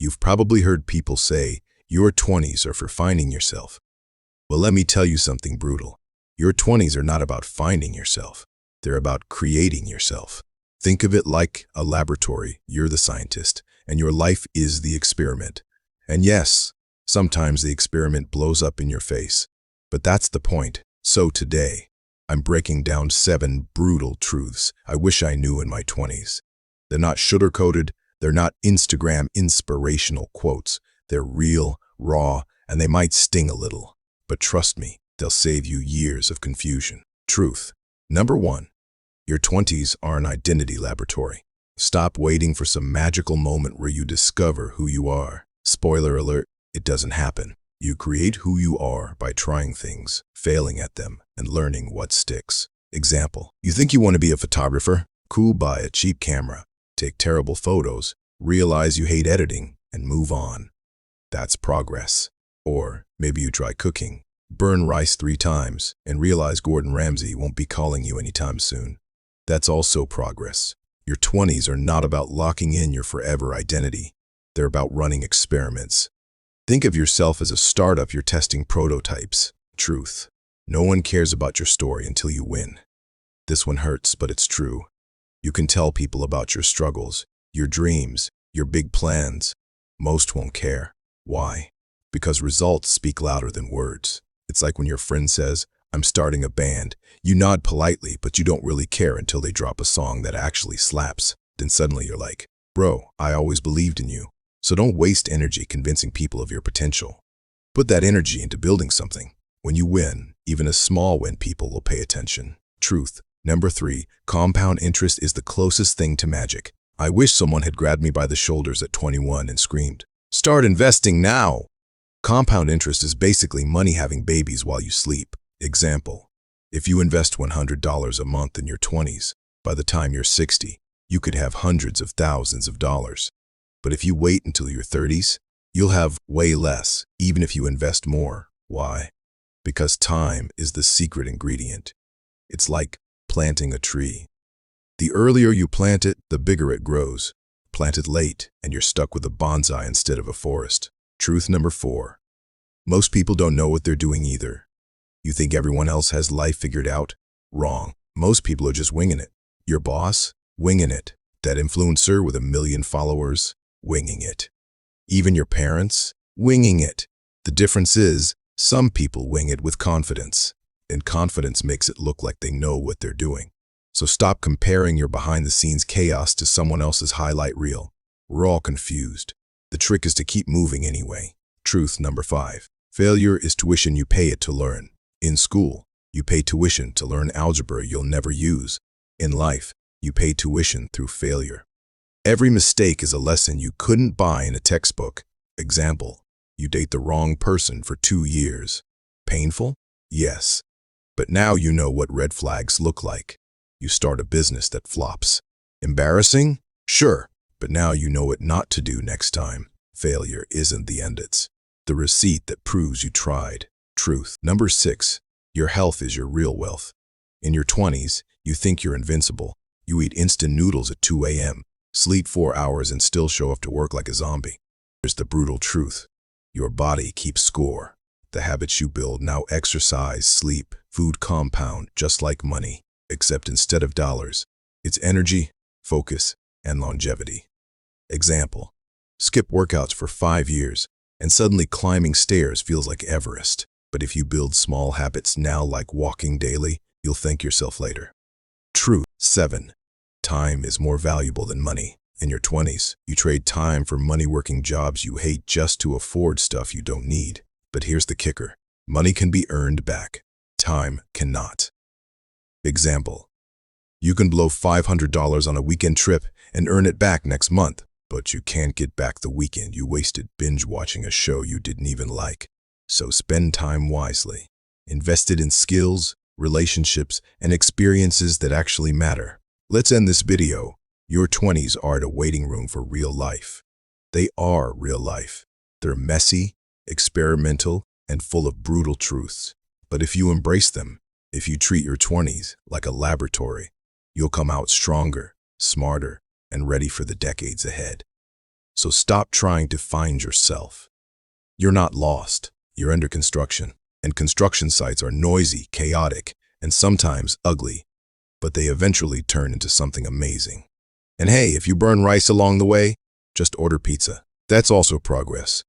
You've probably heard people say, your 20s are for finding yourself. Well, let me tell you something brutal. Your 20s are not about finding yourself. They're about creating yourself. Think of it like a laboratory. You're the scientist, and your life is the experiment. And yes, sometimes the experiment blows up in your face. But that's the point. So today, I'm breaking down 7 brutal truths I wish I knew in my 20s. They're not sugar-coated. They're not Instagram inspirational quotes. They're real, raw, and they might sting a little. But trust me, they'll save you years of confusion. Truth. Number 1. Your 20s are an identity laboratory. Stop waiting for some magical moment where you discover who you are. Spoiler alert, it doesn't happen. You create who you are by trying things, failing at them, and learning what sticks. Example, you think you want to be a photographer? Cool, buy a cheap camera, take terrible photos, realize you hate editing, and move on. That's progress. Or maybe you try cooking, burn rice 3 times, and realize Gordon Ramsay won't be calling you anytime soon. That's also progress. Your 20s are not about locking in your forever identity. They're about running experiments. Think of yourself as a startup you're testing prototypes. Truth. No one cares about your story until you win. This one hurts, but it's true. You can tell people about your struggles, your dreams, your big plans. Most won't care. Why? Because results speak louder than words. It's like when your friend says, I'm starting a band. You nod politely, but you don't really care until they drop a song that actually slaps. Then suddenly you're like, bro, I always believed in you. So don't waste energy convincing people of your potential. Put that energy into building something. When you win, even a small win, people will pay attention. Truth. Number 3, compound interest is the closest thing to magic. I wish someone had grabbed me by the shoulders at 21 and screamed, start investing now. Compound interest is basically money having babies while you sleep. Example, if you invest $100 a month in your 20s, by the time you're 60, you could have hundreds of thousands of dollars. But if you wait until your 30s, you'll have way less, even if you invest more. Why? Because time is the secret ingredient. It's like planting a tree. The earlier you plant it, the bigger it grows. Plant it late, and you're stuck with a bonsai instead of a forest. Truth number 4. Most people don't know what they're doing either. You think everyone else has life figured out? Wrong. Most people are just winging it. Your boss? Winging it. That influencer with 1 million followers? Winging it. Even your parents? Winging it. The difference is, some people wing it with confidence, and confidence makes it look like they know what they're doing. So stop comparing your behind-the-scenes chaos to someone else's highlight reel. We're all confused. The trick is to keep moving anyway. Truth number 5. Failure is tuition you pay it to learn. In school, you pay tuition to learn algebra you'll never use. In life, you pay tuition through failure. Every mistake is a lesson you couldn't buy in a textbook. Example, you date the wrong person for 2 years. Painful? Yes. But now you know what red flags look like. You start a business that flops. Embarrassing? Sure. But now you know what not to do next time. Failure isn't the end, it's the receipt that proves you tried. Truth. Number 6. Your health is your real wealth. In your 20s, you think you're invincible. You eat instant noodles at 2 a.m., sleep 4 hours, and still show up to work like a zombie. Here's the brutal truth. Your body keeps score. The habits you build now exercise, sleep, food compound, just like money, except instead of dollars, it's energy, focus, and longevity. Example, skip workouts for 5 years, and suddenly climbing stairs feels like Everest. But if you build small habits now like walking daily, you'll thank yourself later. Truth. 7. Time is more valuable than money. In your 20s, you trade time for money-working jobs you hate just to afford stuff you don't need. But here's the kicker. Money can be earned back. Time cannot. Example, you can blow $500 on a weekend trip and earn it back next month, but you can't get back the weekend you wasted binge-watching a show you didn't even like. So spend time wisely. Invest it in skills, relationships, and experiences that actually matter. Let's end this video. Your 20s aren't a waiting room for real life. They are real life. They're messy, experimental, and full of brutal truths. But if you embrace them, if you treat your 20s like a laboratory, you'll come out stronger, smarter, and ready for the decades ahead. So stop trying to find yourself. You're not lost. You're under construction. And construction sites are noisy, chaotic, and sometimes ugly, but they eventually turn into something amazing. And hey, if you burn rice along the way, just order pizza. That's also progress.